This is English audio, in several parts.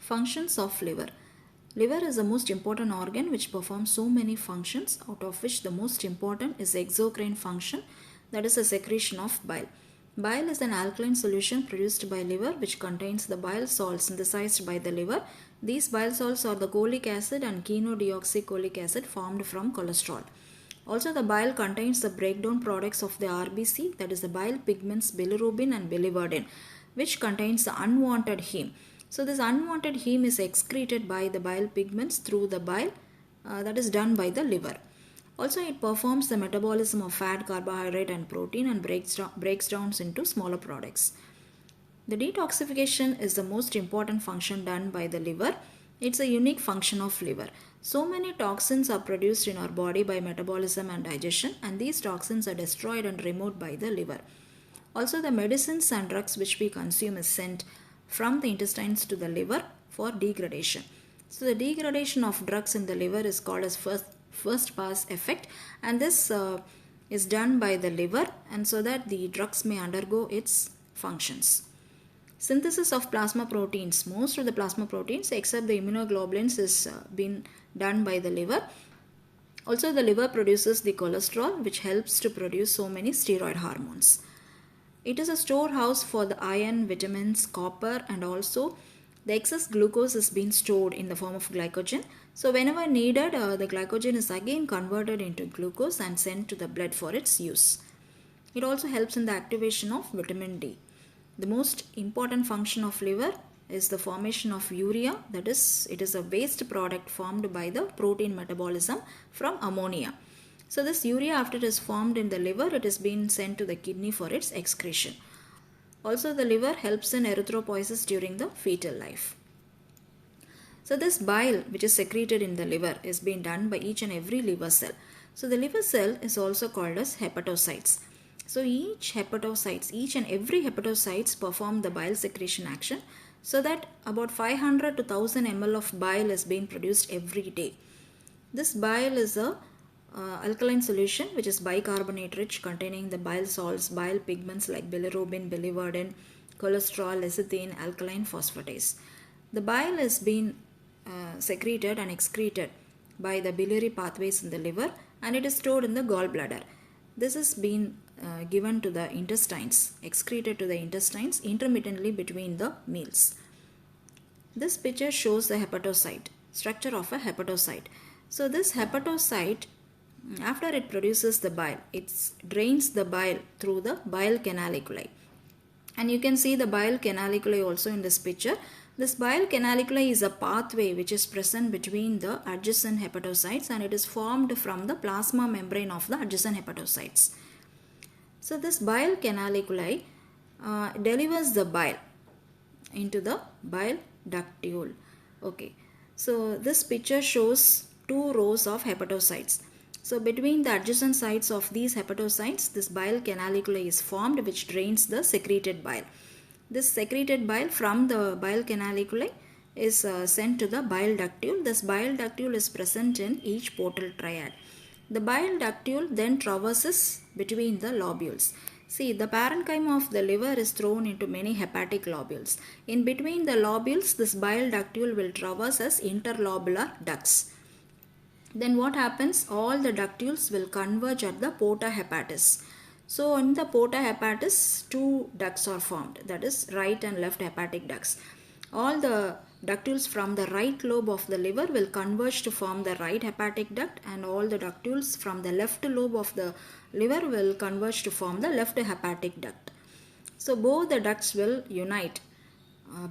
Functions of liver. Liver is the most important organ which performs so many functions, out of which the most important is exocrine function, that is the secretion of bile. Bile is an alkaline solution produced by liver which contains the bile salts synthesized by the liver. These bile salts are the cholic acid and chenodeoxycholic acid formed from cholesterol. Also, the bile contains the breakdown products of the RBC, that is the bile pigments bilirubin and biliverdin, which contains the unwanted heme. So, this unwanted heme is excreted by the bile pigments through the bile that is done by the liver. Also, it performs the metabolism of fat, carbohydrate and protein and breaks down into smaller products. The detoxification is the most important function done by the liver. It's a unique function of liver. So many toxins are produced in our body by metabolism and digestion, and these toxins are destroyed and removed by the liver. Also, the medicines and drugs which we consume is sent from the intestines to the liver for degradation. So, the degradation of drugs in the liver is called as first pass effect, and this is done by the liver, and so that the drugs may undergo its functions. Synthesis of plasma proteins. Most of the plasma proteins except the immunoglobulins is been done by the liver. Also, the liver produces the cholesterol which helps to produce so many steroid hormones. It is a storehouse for the iron, vitamins, copper, and also the excess glucose is being stored in the form of glycogen. So whenever needed, the glycogen is again converted into glucose and sent to the blood for its use. It also helps in the activation of vitamin D. The most important function of liver is the formation of urea, that is, it is a waste product formed by the protein metabolism from ammonia. So this urea, after it is formed in the liver, it is being sent to the kidney for its excretion. Also, the liver helps in erythropoiesis during the fetal life. So this bile which is secreted in the liver is being done by each and every liver cell. So the liver cell is also called as hepatocytes. So each and every hepatocytes perform the bile secretion action, so that about 500 to 1000 ml of bile is being produced every day. This bile is a alkaline solution which is bicarbonate rich, containing the bile salts, bile pigments like bilirubin, biliverdin, cholesterol, lecithin, alkaline phosphatase. The bile is being secreted and excreted by the biliary pathways in the liver, and it is stored in the gallbladder. This is being given to the intestines, excreted to the intestines intermittently between the meals. This picture shows the hepatocyte, structure of a hepatocyte. So this hepatocyte, after it produces the bile, it drains the bile through the bile canaliculi. And you can see the bile canaliculi also in this picture. This bile canaliculi is a pathway which is present between the adjacent hepatocytes, and it is formed from the plasma membrane of the adjacent hepatocytes. So this bile canaliculi delivers the bile into the bile ductule. Okay, so this picture shows two rows of hepatocytes. So between the adjacent sites of these hepatocytes, this bile canaliculi is formed which drains the secreted bile. This secreted bile from the bile canaliculi is sent to the bile ductule. This bile ductule is present in each portal triad. The bile ductule then traverses between the lobules. See, the parenchyma of the liver is thrown into many hepatic lobules. In between the lobules, this bile ductule will traverse as interlobular ducts. Then what happens? All the ductules will converge at the porta hepatis. So in the porta hepatis, two ducts are formed, that is right and left hepatic ducts. All the ductules from the right lobe of the liver will converge to form the right hepatic duct, and all the ductules from the left lobe of the liver will converge to form the left hepatic duct. So both the ducts will unite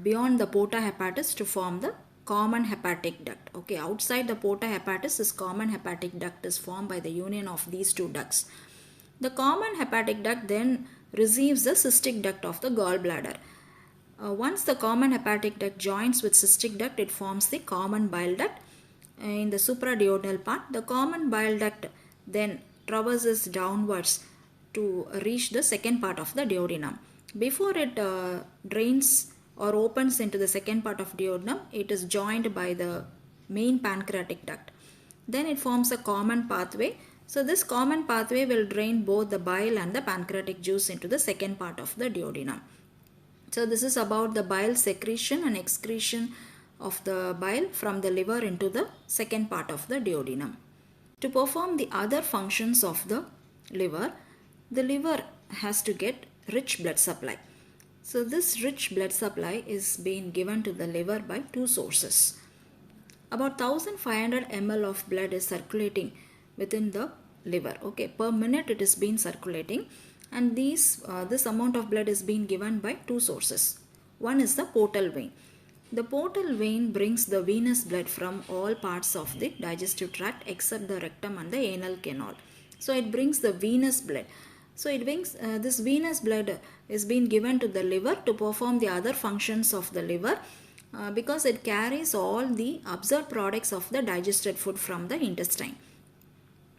beyond the porta hepatis to form the common hepatic duct. Okay, outside the porta hepatis, this common hepatic duct is formed by the union of these two ducts. The common hepatic duct then receives the cystic duct of the gallbladder. Once the common hepatic duct joins with cystic duct, it forms the common bile duct. In the supraduodenal part, the common bile duct then traverses downwards to reach the second part of the duodenum. Before it drains or opens into the second part of duodenum, it is joined by the main pancreatic duct. Then it forms a common pathway. So this common pathway will drain both the bile and the pancreatic juice into the second part of the duodenum. So this is about the bile secretion and excretion of the bile from the liver into the second part of the duodenum. To perform the other functions of the liver has to get rich blood supply. So this rich blood supply is being given to the liver by two sources. About 1500 ml of blood is circulating within the liver. Okay, per minute it is being circulating, and this amount of blood is being given by two sources. One is the portal vein. The portal vein brings the venous blood from all parts of the digestive tract except the rectum and the anal canal. So it brings the venous blood. So it brings this venous blood is being given to the liver to perform the other functions of the liver because it carries all the absorbed products of the digested food from the intestine.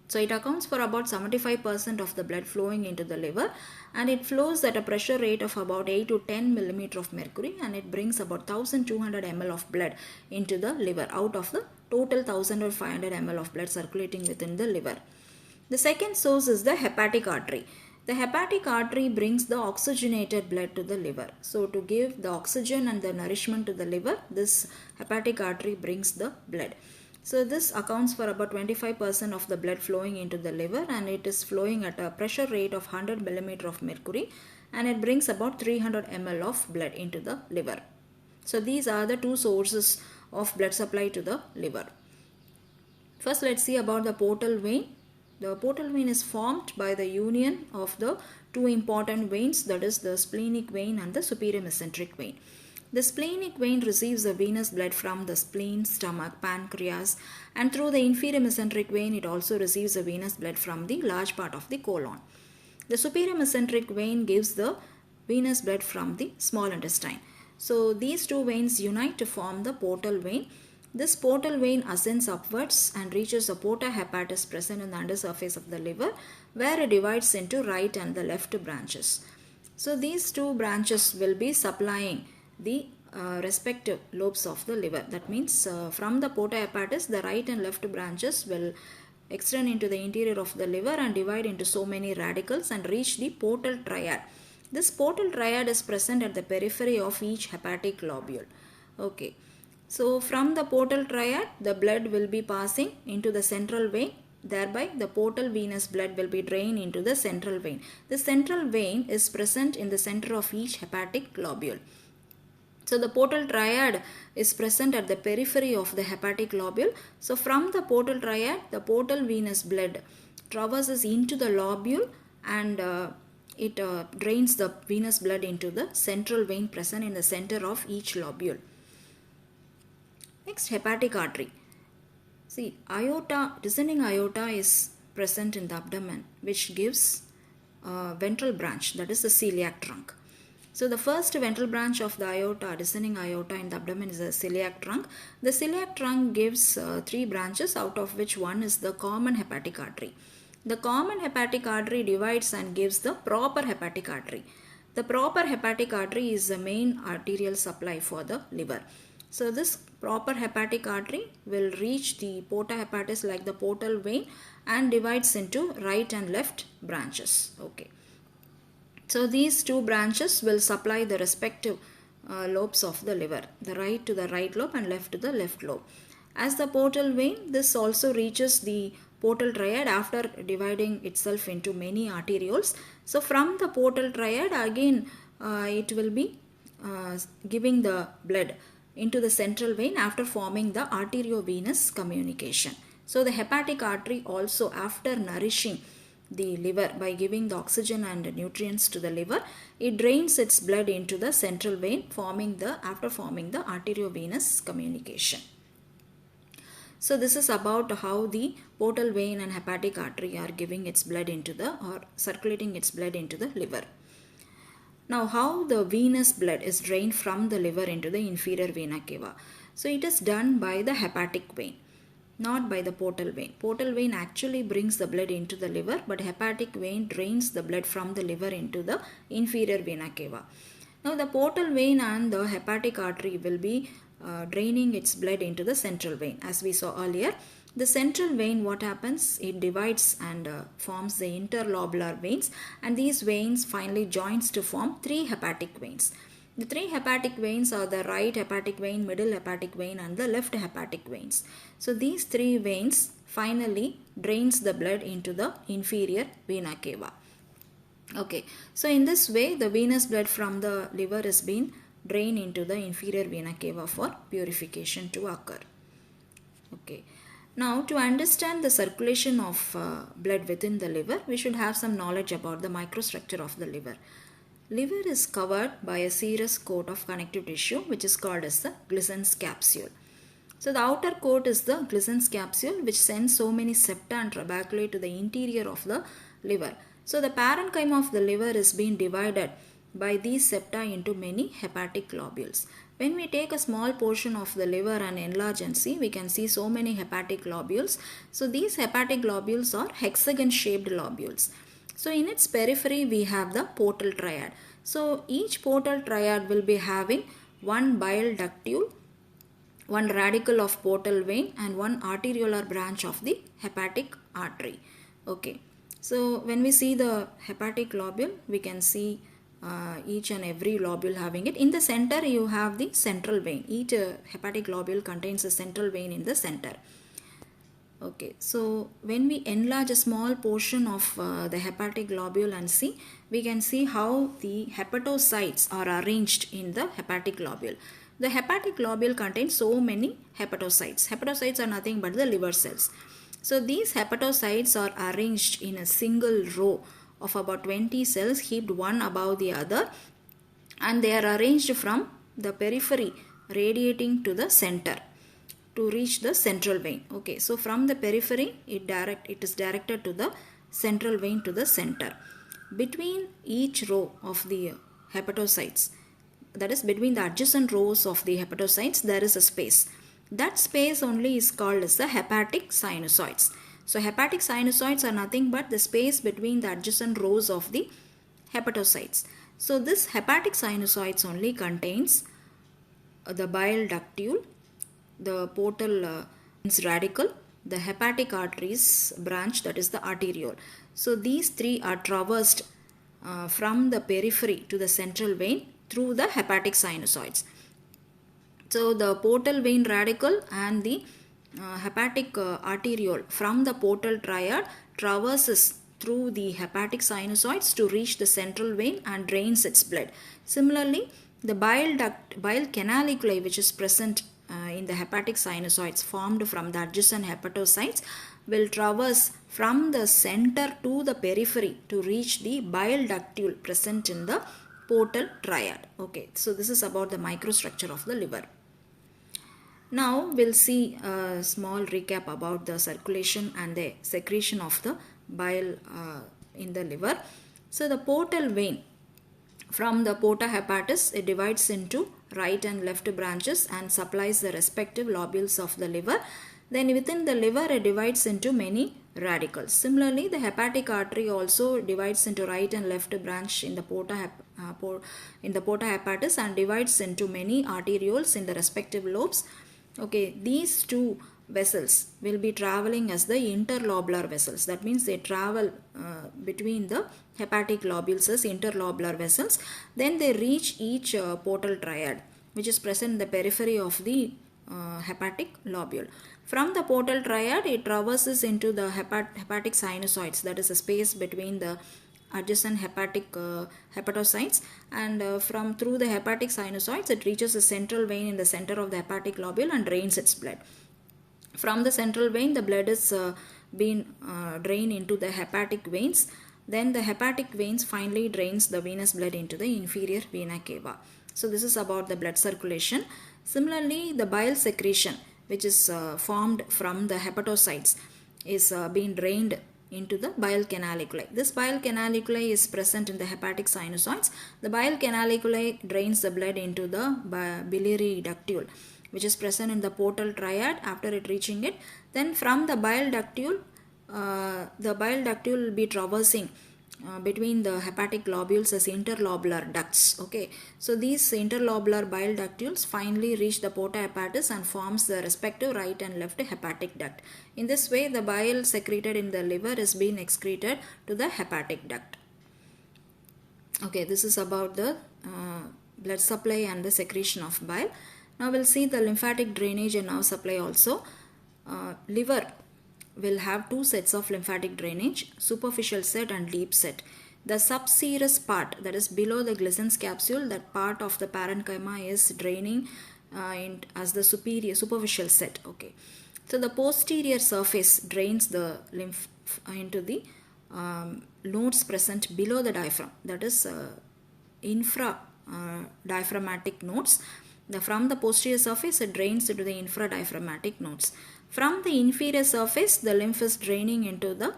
So it accounts for about 75% of the blood flowing into the liver, and it flows at a pressure rate of about 8 to 10 millimeter of mercury, and it brings about 1200 ml of blood into the liver out of the total 1500 ml of blood circulating within the liver. The second source is the hepatic artery. The hepatic artery brings the oxygenated blood to the liver. So to give the oxygen and the nourishment to the liver, this hepatic artery brings the blood. So this accounts for about 25% of the blood flowing into the liver, and it is flowing at a pressure rate of 100 millimeter of mercury, and it brings about 300 ml of blood into the liver. So these are the two sources of blood supply to the liver. First, let's see about the portal vein. The portal vein is formed by the union of the two important veins, that is the splenic vein and the superior mesenteric vein. The splenic vein receives the venous blood from the spleen, stomach, pancreas, and through the inferior mesenteric vein it also receives the venous blood from the large part of the colon. The superior mesenteric vein gives the venous blood from the small intestine. So these two veins unite to form the portal vein. This portal vein ascends upwards and reaches the porta hepatis present in the undersurface of the liver, where it divides into right and the left branches. So these two branches will be supplying the respective lobes of the liver. That means from the porta hepatis, the right and left branches will extend into the interior of the liver and divide into so many radicals and reach the portal triad. This portal triad is present at the periphery of each hepatic lobule. Okay. So from the portal triad, the blood will be passing into the central vein. Thereby, the portal venous blood will be drained into the central vein. The central vein is present in the center of each hepatic lobule. So the portal triad is present at the periphery of the hepatic lobule. So from the portal triad, the portal venous blood traverses into the lobule, and it drains the venous blood into the central vein present in the center of each lobule. Next, hepatic artery. See, descending aorta is present in the abdomen, which gives ventral branch, that is the celiac trunk. So the first ventral branch of the aorta, descending aorta in the abdomen, is the celiac trunk. The celiac trunk gives three branches, out of which one is the common hepatic artery. The common hepatic artery divides and gives the proper hepatic artery. The proper hepatic artery is the main arterial supply for the liver. So this proper hepatic artery will reach the porta hepatis like the portal vein and divides into right and left branches. Okay. So these two branches will supply the respective lobes of the liver, the right to the right lobe and left to the left lobe. As the portal vein, this also reaches the portal triad after dividing itself into many arterioles. So from the portal triad, again it will be giving the blood into the central vein after forming the arteriovenous communication. So the hepatic artery also, after nourishing the liver by giving the oxygen and nutrients to the liver, it drains its blood into the central vein after forming the arteriovenous communication. So this is about how the portal vein and hepatic artery are giving its blood or circulating its blood into the liver. Now, how the venous blood is drained from the liver into the inferior vena cava. So it is done by the hepatic vein, not by the portal vein. Portal vein actually brings the blood into the liver, but hepatic vein drains the blood from the liver into the inferior vena cava. Now the portal vein and the hepatic artery will be draining its blood into the central vein. As we saw earlier, the central vein, what happens? It divides and forms the interlobular veins, and these veins finally joins to form three hepatic veins. The three hepatic veins are the right hepatic vein, middle hepatic vein and the left hepatic veins. So these three veins finally drains the blood into the inferior vena cava. Okay, so in this way the venous blood from the liver is being drained into the inferior vena cava for purification to occur. Okay, now to understand the circulation of blood within the liver, we should have some knowledge about the microstructure of the liver. Liver is covered by a serous coat of connective tissue which is called as the Glissen's capsule. So the outer coat is the Glissen's capsule which sends so many septa and trabeculae to the interior of the liver. So the parenchyma of the liver is being divided by these septa into many hepatic globules. When we take a small portion of the liver and enlarge and see, we can see so many hepatic globules. So these hepatic globules are hexagon shaped globules. So in its periphery we have the portal triad. So each portal triad will be having one bile ductule, one radicle of portal vein and one arteriolar branch of the hepatic artery. Okay, so when we see the hepatic globule, we can see each and every globule having it. In the center you have the central vein. Each hepatic globule contains a central vein in the center. Okay, so when we enlarge a small portion of the hepatic globule and see, we can see how the hepatocytes are arranged in the hepatic globule. The hepatic globule contains so many hepatocytes. Hepatocytes are nothing but the liver cells. So these hepatocytes are arranged in a single row of about 20 cells heaped one above the other, and they are arranged from the periphery radiating to the center to reach the central vein. Okay, so from the periphery it is directed to the central vein to the center. Between each row of the hepatocytes, that is between the adjacent rows of the hepatocytes, there is a space. That space only is called as the hepatic sinusoids. So hepatic sinusoids are nothing but the space between the adjacent rows of the hepatocytes. So this hepatic sinusoids only contains the bile ductule, the portal radicle, the hepatic arteries branch, that is the arteriole. So these three are traversed from the periphery to the central vein through the hepatic sinusoids. So the portal vein radicle and the hepatic arteriole from the portal triad traverses through the hepatic sinusoids to reach the central vein and drains its blood. Similarly, the bile canaliculi which is present in the hepatic sinusoids formed from the adjacent hepatocytes will traverse from the center to the periphery to reach the bile ductule present in the portal triad. Okay, so this is about the microstructure of the liver. Now we'll see a small recap about the circulation and the secretion of the bile in the liver. So the portal vein from the porta hepatis, it divides into right and left branches and supplies the respective lobules of the liver. Then within the liver it divides into many radicals. Similarly, the hepatic artery also divides into right and left branch in the porta hepatis and divides into many arterioles in the respective lobes. Okay, these two vessels will be traveling as the interlobular vessels. That means they travel between the hepatic globules as interlobular vessels. Then they reach each portal triad which is present in the periphery of the hepatic lobule. From the portal triad, it traverses into the hepatic sinusoids, that is a space between the adjacent hepatic hepatocytes, and from through the hepatic sinusoids it reaches a central vein in the center of the hepatic lobule and drains its blood. From the central vein the blood is being drained into the hepatic veins. Then the hepatic veins finally drains the venous blood into the inferior vena cava. So this is about the blood circulation. Similarly, the bile secretion which is formed from the hepatocytes is being drained into the bile canaliculi. This bile canaliculi is present in the hepatic sinusoids. The bile canaliculi drains the blood into the biliary ductule which is present in the portal triad after it reaching it. Then from the bile ductule will be traversing between the hepatic globules as interlobular ducts. Okay, so these interlobular bile ductules finally reach the porta hepatis and forms the respective right and left hepatic duct. In this way, the bile secreted in the liver is being excreted to the hepatic duct. Okay, this is about the blood supply and the secretion of bile. Now we'll see the lymphatic drainage and nerve supply also. Liver will have two sets of lymphatic drainage, superficial set and deep set. The subserous part, that is below the Glissen's capsule, that part of the parenchyma is draining as the superficial set. Okay, so the posterior surface drains the lymph into the nodes present below the diaphragm, that is infra diaphragmatic nodes. From the posterior surface it drains into the infradiaphragmatic nodes. From the inferior surface the lymph is draining into the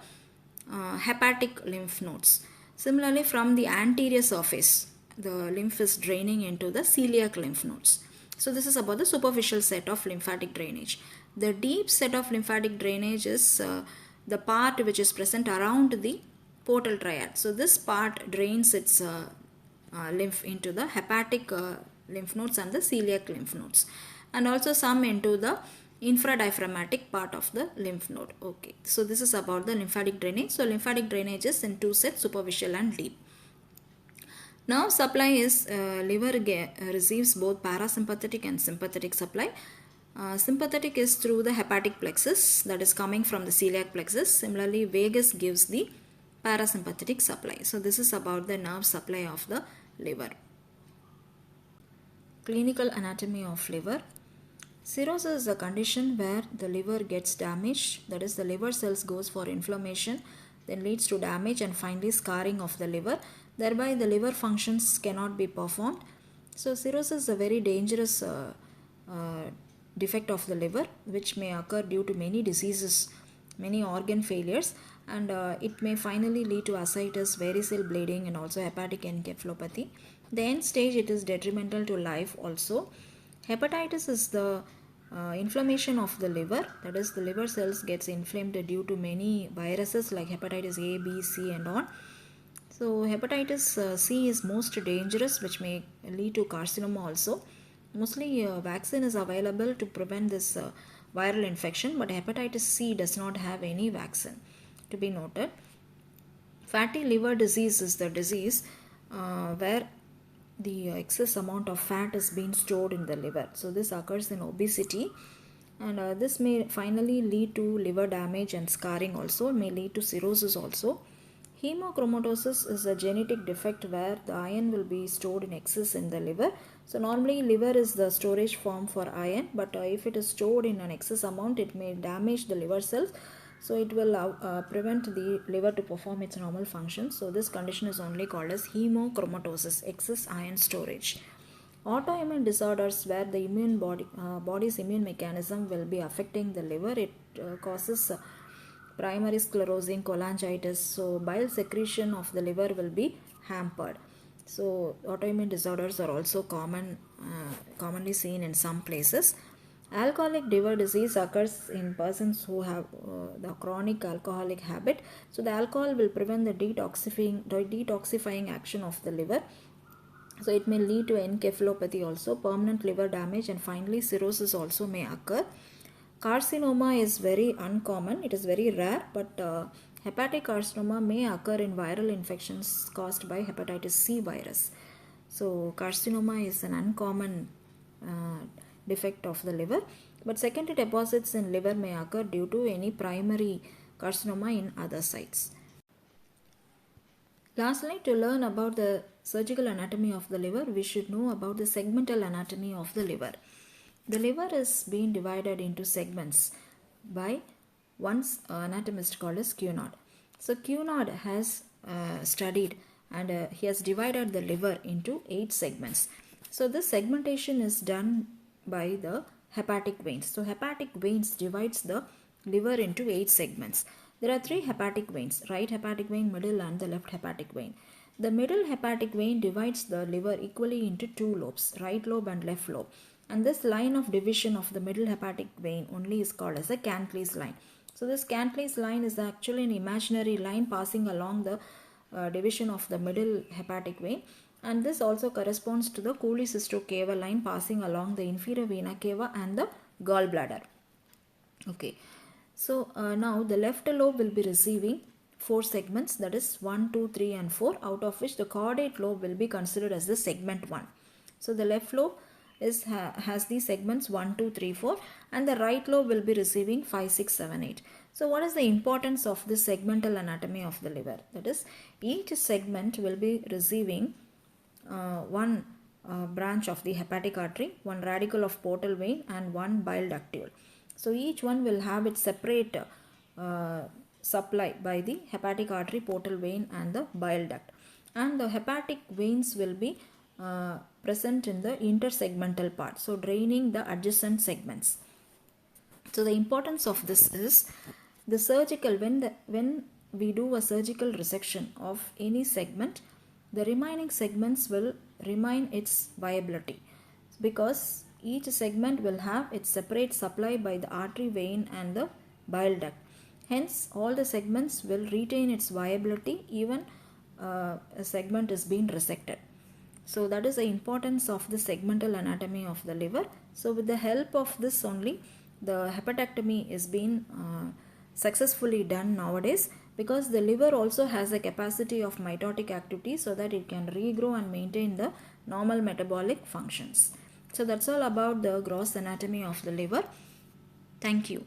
hepatic lymph nodes. Similarly, from the anterior surface the lymph is draining into the celiac lymph nodes. So this is about the superficial set of lymphatic drainage. The deep set of lymphatic drainage is the part which is present around the portal triad. So this part drains its lymph into the hepatic lymph nodes and the celiac lymph nodes, and also some into the infradiaphragmatic part of the lymph node. Okay, so this is about the lymphatic drainage. So lymphatic drainage is in two sets, superficial and deep. Nerve supply is liver receives both parasympathetic and sympathetic supply. Sympathetic is through the hepatic plexus, that is coming from the celiac plexus. Similarly, vagus gives the parasympathetic supply. So this is about the nerve supply of the liver. Clinical anatomy of liver. Cirrhosis is a condition where the liver gets damaged, that is the liver cells goes for inflammation, then leads to damage and finally scarring of the liver. Thereby the liver functions cannot be performed. So cirrhosis is a very dangerous defect of the liver which may occur due to many diseases, many organ failures, and it may finally lead to ascites, varicose bleeding and also hepatic encephalopathy. The end stage, it is detrimental to life also. Hepatitis is the inflammation of the liver, that is the liver cells gets inflamed due to many viruses like hepatitis A, B, C and on. So hepatitis C is most dangerous, which may lead to carcinoma also. Mostly vaccine is available to prevent this viral infection, but hepatitis C does not have any vaccine to be noted. Fatty liver disease is the disease where the excess amount of fat is being stored in the liver. So this occurs in obesity, and this may finally lead to liver damage and scarring also, may lead to cirrhosis also. Hemochromatosis is a genetic defect where the iron will be stored in excess in the liver. So normally liver is the storage form for iron, but if it is stored in an excess amount, it may damage the liver cells. So it will prevent the liver to perform its normal function. So this condition is only called as hemochromatosis, excess iron storage. Autoimmune disorders where the body's immune mechanism will be affecting the liver. It causes primary sclerosing cholangitis. So bile secretion of the liver will be hampered. So autoimmune disorders are also commonly seen in some places. Alcoholic liver disease occurs in persons who have the chronic alcoholic habit. So the alcohol will prevent the detoxifying action of the liver. So it may lead to encephalopathy also, permanent liver damage, and finally cirrhosis also may occur. Carcinoma is very uncommon, it is very rare, but hepatic carcinoma may occur in viral infections caused by hepatitis C virus. So carcinoma is an uncommon defect of the liver, but secondary deposits in liver may occur due to any primary carcinoma in other sites. Lastly, to learn about the surgical anatomy of the liver, we should know about the segmental anatomy of the liver. The liver is being divided into segments by one anatomist called as Cunard. So Cunard has studied and he has divided the liver into 8 segments. So this segmentation is done by the hepatic veins. So hepatic veins divides the liver into 8 segments. There are 3 hepatic veins, right hepatic vein, middle and the left hepatic vein. The middle hepatic vein divides the liver equally into 2 lobes, right lobe and left lobe. And this line of division of the middle hepatic vein only is called as a Cantley's line. So this Cantley's line is actually an imaginary line passing along the division of the middle hepatic vein, and this also corresponds to the Cooley-Sisto-Cava line passing along the inferior vena cava and the gallbladder. Okay, so now the left lobe will be receiving 4 segments, that is 1, 2, 3 and 4, out of which the caudate lobe will be considered as the segment 1. So the left lobe has these segments 1, 2, 3, 4, and the right lobe will be receiving 5, 6, 7, 8. So what is the importance of this segmental anatomy of the liver? That is, each segment will be receiving one branch of the hepatic artery, one radicle of portal vein, and one bile ductule. So each one will have its separate supply by the hepatic artery, portal vein, and the bile duct. And the hepatic veins will be present in the intersegmental part, so draining the adjacent segments. So the importance of this is the surgical, when we do a surgical resection of any segment, the remaining segments will remain its viability, because each segment will have its separate supply by the artery, vein, and the bile duct. Hence, all the segments will retain its viability even a segment is being resected. So that is the importance of the segmental anatomy of the liver. So with the help of this only, the hepatectomy is being successfully done nowadays, because the liver also has a capacity of mitotic activity so that it can regrow and maintain the normal metabolic functions. So that's all about the gross anatomy of the liver. Thank you.